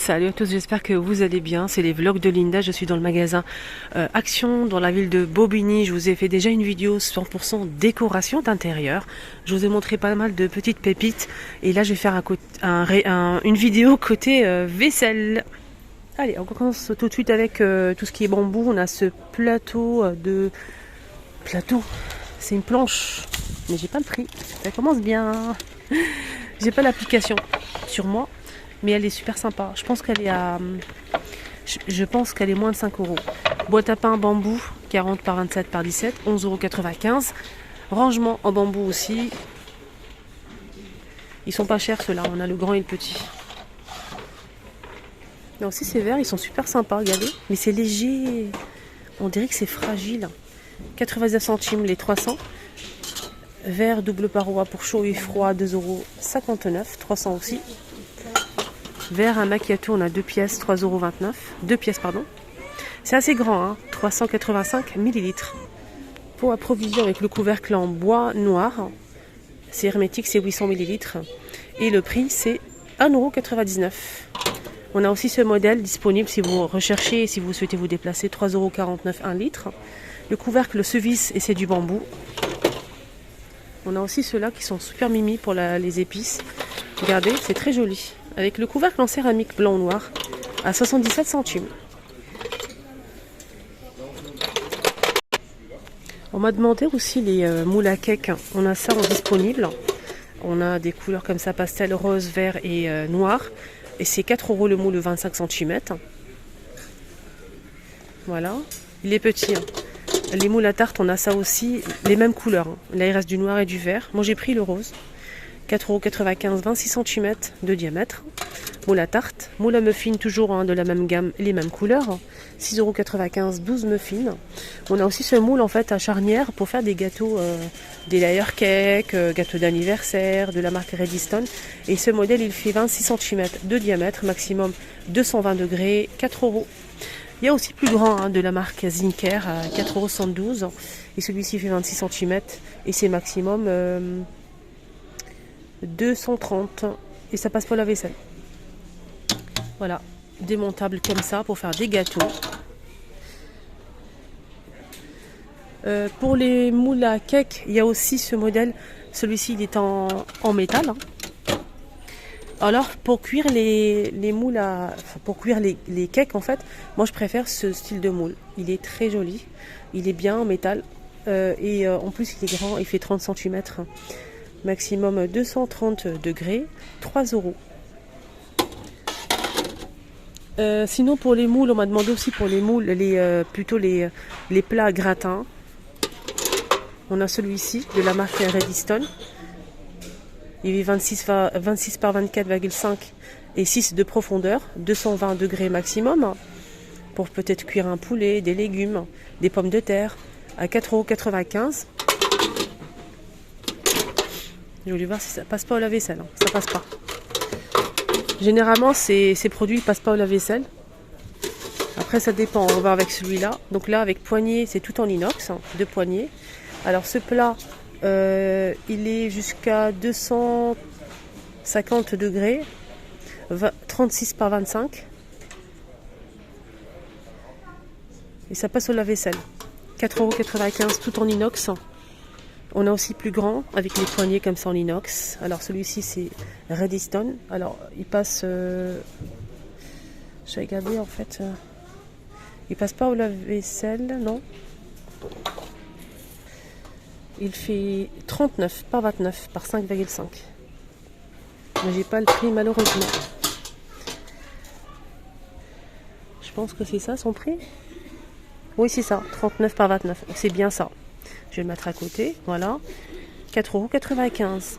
Salut à tous, j'espère que vous allez bien. C'est les vlogs de Linda. Je suis dans le magasin Action dans la ville de Bobigny. Je vous ai fait déjà une vidéo 100% décoration d'intérieur. Je vous ai montré pas mal de petites pépites. Et là, je vais faire une vidéo côté vaisselle. Allez, on commence tout de suite avec tout ce qui est bambou. On a ce plateau Plateau, c'est une planche. Mais j'ai pas le prix. Ça commence bien. J'ai pas l'application sur moi. Mais elle est super sympa. Je pense qu'elle est à... Je pense qu'elle est moins de 5 €. Boîte à pain bambou, 40 par 27 par 17, 11,95 €. Rangement en bambou aussi. Ils sont pas chers ceux-là. On a le grand et le petit. Là aussi c'est vert, ils sont super sympas, regardez. Mais c'est léger. On dirait que c'est fragile. 99 centimes les 300. Vert double paroi pour chaud et froid, 2,59 €. 300 aussi. Verre à macchiato, on a 2 pièces, 3,29 €. 2 pièces, pardon. C'est assez grand, hein, 385 ml. Pot à provision avec le couvercle en bois noir. C'est hermétique, c'est 800 ml. Et le prix, c'est 1,99 €. On a aussi ce modèle disponible si vous recherchez, si vous souhaitez vous déplacer, 3,49 € 1 litre. Le couvercle se visse et c'est du bambou. On a aussi ceux-là qui sont super mimi pour les épices. Regardez, c'est très joli. Avec le couvercle en céramique blanc ou noir à 77 centimes. On m'a demandé aussi les moules à cake. On a ça en disponible. On a des couleurs comme ça, pastel, rose, vert et noir. Et c'est 4 € le moule 25 cm. Voilà. Il est petit. Hein. Les moules à tarte, on a ça aussi. Les mêmes couleurs. Hein. Là, il reste du noir et du vert. Moi, j'ai pris le rose. 4,95 €, 26 cm de diamètre. Moule à tarte, moule à muffins toujours hein, de la même gamme, les mêmes couleurs. 6,95 €, 12 muffins. On a aussi ce moule en fait à charnière pour faire des gâteaux, des layer cakes, gâteaux d'anniversaire, de la marque Redstone. Et ce modèle il fait 26 cm de diamètre, maximum 220 degrés, 4 €. Il y a aussi plus grand hein, de la marque Zinker à 4,72 €. Et celui-ci fait 26 cm et c'est maximum 230 et ça passe pas la vaisselle. Voilà, démontable comme ça pour faire des gâteaux. Pour les moules à cake, il y a aussi ce modèle. Celui-ci, il est en métal. Hein. Alors, pour cuire les moules pour cuire les cakes, en fait, moi je préfère ce style de moule. Il est très joli. Il est bien en métal. Et en plus, il est grand. Il fait 30 cm. Maximum 230 degrés, 3 €. Sinon pour les moules, on m'a demandé aussi pour les moules, plutôt les plats gratins. On a celui-ci de la marque Redstone. Il est 26 par 24,5 et 6 de profondeur, 220 degrés maximum. Pour peut-être cuire un poulet, des légumes, des pommes de terre, à 4,95 €. Je voulais voir si ça passe pas au lave-vaisselle. Hein. Ça passe pas. Généralement, ces produits ne passent pas au lave-vaisselle. Après, ça dépend. On va voir avec celui-là. Donc là, avec poignée, c'est tout en inox. Hein, 2 poignées. Alors, ce plat, il est jusqu'à 250 degrés. 36 par 25. Et ça passe au lave-vaisselle. 4,95 € tout en inox. On a aussi plus grand avec les poignées comme ça en inox. Alors celui-ci c'est Redstone. Alors il passe... J'ai regardé en fait. Il passe pas au lave-vaisselle, non. Il fait 39 par 29 par 5,5. Mais j'ai pas le prix malheureusement. Je pense que c'est ça son prix. Oui c'est ça, 39 par 29. C'est bien ça. Je vais le mettre à côté, voilà. 4,95 €.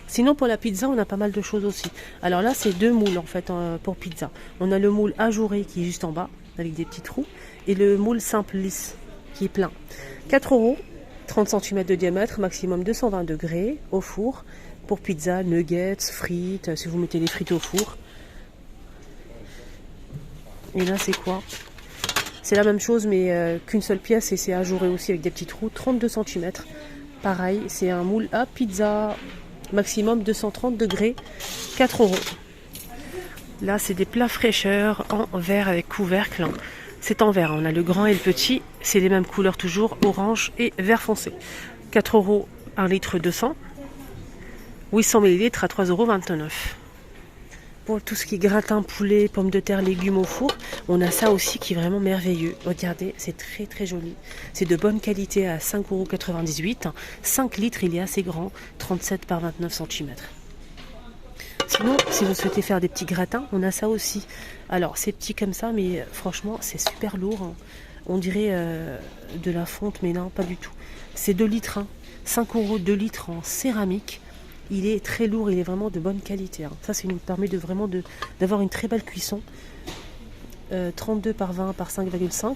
Sinon pour la pizza, on a pas mal de choses aussi. Alors là, c'est 2 moules en fait pour pizza. On a le moule ajouré qui est juste en bas, avec des petits trous. Et le moule simple lisse, qui est plein. 4 €, 30 cm de diamètre, maximum 220 degrés, au four. Pour pizza, nuggets, frites, si vous mettez les frites au four. Et là, c'est quoi ? C'est la même chose mais qu'une seule pièce et c'est ajouré aussi avec des petits trous, 32 cm. Pareil, c'est un moule à pizza, maximum 230 degrés, 4 €. Là, c'est des plats fraîcheurs en verre avec couvercle. C'est en verre, on a le grand et le petit. C'est les mêmes couleurs toujours, orange et vert foncé. 4 euros, 1 litre 200. 800 ml à 3,29 €. Pour tout ce qui est gratin, poulet, pommes de terre, légumes au four, on a ça aussi qui est vraiment merveilleux. Regardez, c'est très très joli. C'est de bonne qualité à 5,98 €. 5 litres, il est assez grand, 37 par 29 cm. Sinon, si vous souhaitez faire des petits gratins, on a ça aussi. Alors, c'est petit comme ça, mais franchement, c'est super lourd, hein. On dirait de la fonte, mais non, pas du tout. C'est 2 litres, hein. 5 € 2 litres en céramique. Il est très lourd, il est vraiment de bonne qualité, hein. Ça, nous permet d'avoir une très belle cuisson. 32 par 20 par 5,5.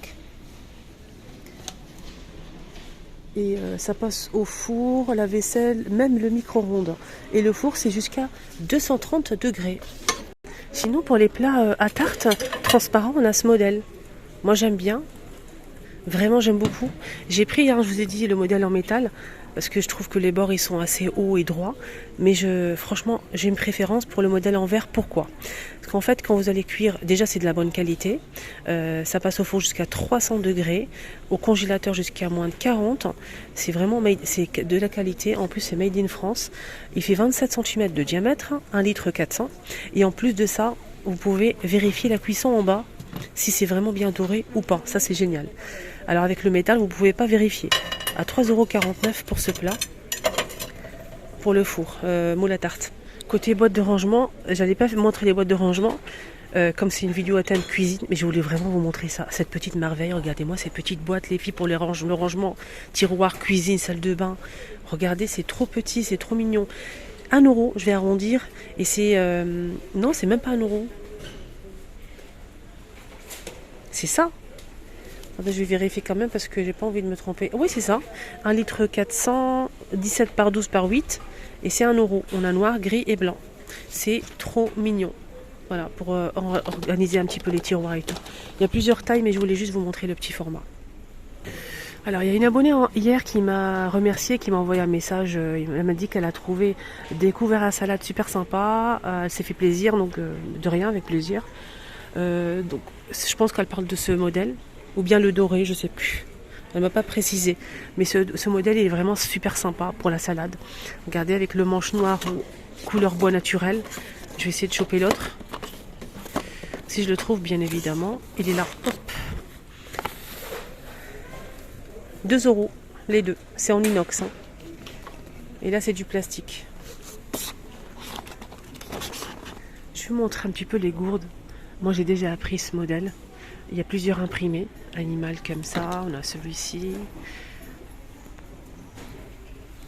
Et ça passe au four, la vaisselle, même le micro-ondes. Et le four, c'est jusqu'à 230 degrés. Sinon, pour les plats à tarte transparents, on a ce modèle. Moi, j'aime bien. Vraiment, j'aime beaucoup. J'ai pris, hein, je vous ai dit, le modèle en métal, parce que je trouve que les bords, ils sont assez hauts et droits. Mais franchement, j'ai une préférence pour le modèle en verre. Pourquoi ? Parce qu'en fait, quand vous allez cuire, déjà, c'est de la bonne qualité. Ça passe au four jusqu'à 300 degrés, au congélateur jusqu'à moins de 40. C'est vraiment c'est de la qualité. En plus, c'est made in France. Il fait 27 cm de diamètre, 1 litre 400. Et en plus de ça, vous pouvez vérifier la cuisson en bas, si c'est vraiment bien doré ou pas. Ça, c'est génial. Alors, avec le métal, vous ne pouvez pas vérifier. À 3,49 € pour ce plat, pour le four, moule à tarte. Côté boîte de rangement, j'allais pas montrer les boîtes de rangement, comme c'est une vidéo à thème cuisine, mais je voulais vraiment vous montrer ça, cette petite merveille. Regardez-moi ces petites boîtes, les filles, pour le rangement, tiroir, cuisine, salle de bain. Regardez, c'est trop petit, c'est trop mignon. 1 €, je vais arrondir, et c'est... non, c'est même pas 1 €. C'est ça. Je vais vérifier quand même parce que j'ai pas envie de me tromper. Oui, c'est ça. 1 litre 400, 17 par 12 par 8. Et c'est 1 €. On a noir, gris et blanc. C'est trop mignon. Voilà, pour organiser un petit peu les tiroirs et tout. Il y a plusieurs tailles, mais je voulais juste vous montrer le petit format. Alors, il y a une abonnée hier qui m'a remercié, qui m'a envoyé un message. Elle m'a dit qu'elle a trouvé des couverts à salade super sympas. Elle s'est fait plaisir, donc de rien, avec plaisir. Donc, je pense qu'elle parle de ce modèle. Ou bien le doré, je sais plus. Elle m'a pas précisé. Mais ce modèle est vraiment super sympa pour la salade. Regardez, avec le manche noir ou couleur bois naturel. Je vais essayer de choper l'autre. Si je le trouve, bien évidemment. Il est là. Hop. 2 €, les deux. C'est en inox, hein. Et là, c'est du plastique. Je vais vous montrer un petit peu les gourdes. Moi, j'ai déjà appris ce modèle. Il y a plusieurs imprimés, animal comme ça, on a celui-ci,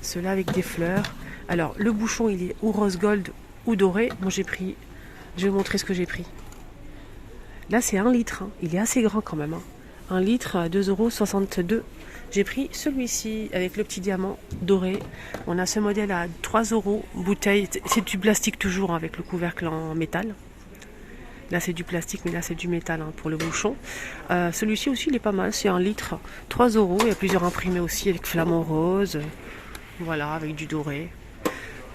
ceux-là avec des fleurs. Alors le bouchon, il est ou rose gold ou doré. Moi je vais vous montrer ce que j'ai pris. Là c'est 1 litre, hein. Il est assez grand quand même, hein. 1 litre à 2,62 €. J'ai pris celui-ci avec le petit diamant doré. On a ce modèle à 3 €, bouteille, c'est du plastique toujours, hein, avec le couvercle en métal. Là c'est du plastique, mais là c'est du métal, hein, pour le bouchon. Celui-ci aussi il est pas mal, c'est 1 litre, 3 €. Il y a plusieurs imprimés aussi avec flamant rose. Voilà, avec du doré.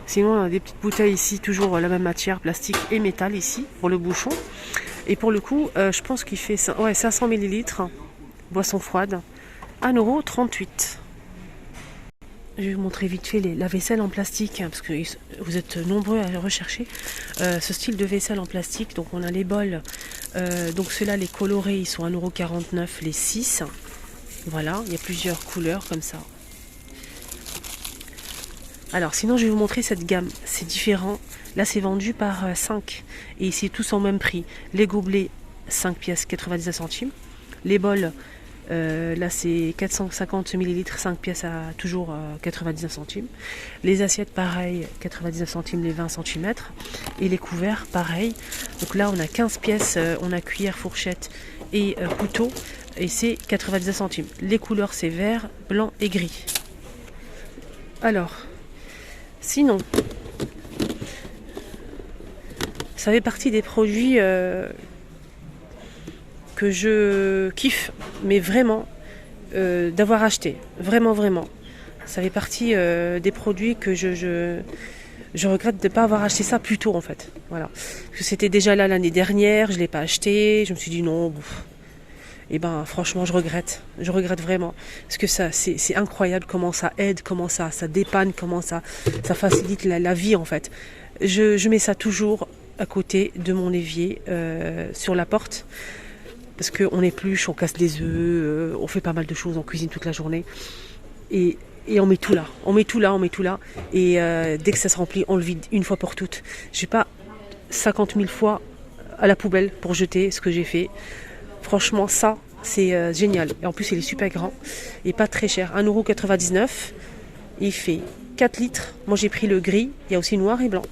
Sinon on a des petites bouteilles ici, toujours la même matière, plastique et métal ici, pour le bouchon. Et pour le coup, je pense qu'il fait 500 ml, boisson froide, 1,38 €. Je vais vous montrer vite fait la vaisselle en plastique, hein, parce que vous êtes nombreux à rechercher ce style de vaisselle en plastique. Donc on a les bols, donc ceux-là, les colorés, ils sont 1,49 € les 6. Voilà, il y a plusieurs couleurs comme ça. Alors sinon je vais vous montrer cette gamme, c'est différent. Là c'est vendu par 5 et ici tous en même prix. Les gobelets 5 pièces 99 centimes. Les bols, là c'est 450 ml, 5 pièces à toujours 99 centimes. Les assiettes pareil, 99 centimes les 20 cm. Et les couverts pareil. Donc là on a 15 pièces, on a cuillère, fourchette et couteau. Et c'est 99 centimes. Les couleurs c'est vert, blanc et gris. Alors, sinon, ça fait partie des produits que je kiffe, mais vraiment, d'avoir acheté. Vraiment, vraiment. Ça fait partie des produits que Je regrette de ne pas avoir acheté ça plus tôt en fait. Voilà. Parce que c'était déjà là l'année dernière, je ne l'ai pas acheté. Je me suis dit non. Et ben franchement je regrette vraiment. Parce que ça c'est incroyable comment ça aide, comment ça dépanne, comment ça facilite la vie en fait. Je mets ça toujours à côté de mon évier sur la porte. Parce qu'on épluche, on casse des œufs, on fait pas mal de choses, on cuisine toute la journée. Et on met tout là, on met tout là. Et dès que ça se remplit, on le vide une fois pour toutes. J'ai pas 50 000 fois à la poubelle pour jeter ce que j'ai fait. Franchement, ça, c'est génial. Et en plus, il est super grand et pas très cher. 1,99 €. Il fait 4 litres. Moi, j'ai pris le gris. Il y a aussi noir et blanc.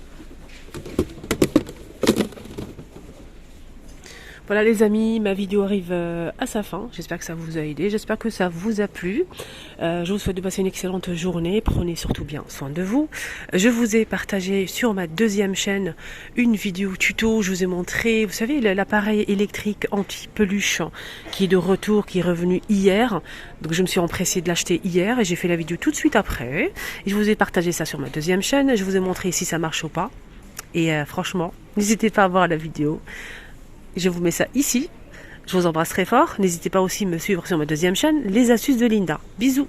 Voilà les amis, ma vidéo arrive à sa fin. J'espère que ça vous a aidé, j'espère que ça vous a plu. Je vous souhaite de passer une excellente journée. Prenez surtout bien soin de vous. Je vous ai partagé sur ma deuxième chaîne une vidéo tuto. Je vous ai montré, vous savez, l'appareil électrique anti-peluche qui est de retour, qui est revenu hier. Donc je me suis empressée de l'acheter hier et j'ai fait la vidéo tout de suite après. Et je vous ai partagé ça sur ma deuxième chaîne. Je vous ai montré si ça marche ou pas. Et franchement, n'hésitez pas à voir la vidéo. Je vous mets ça ici. Je vous embrasse très fort. N'hésitez pas aussi à me suivre sur ma deuxième chaîne, Les Astuces de Linda. Bisous.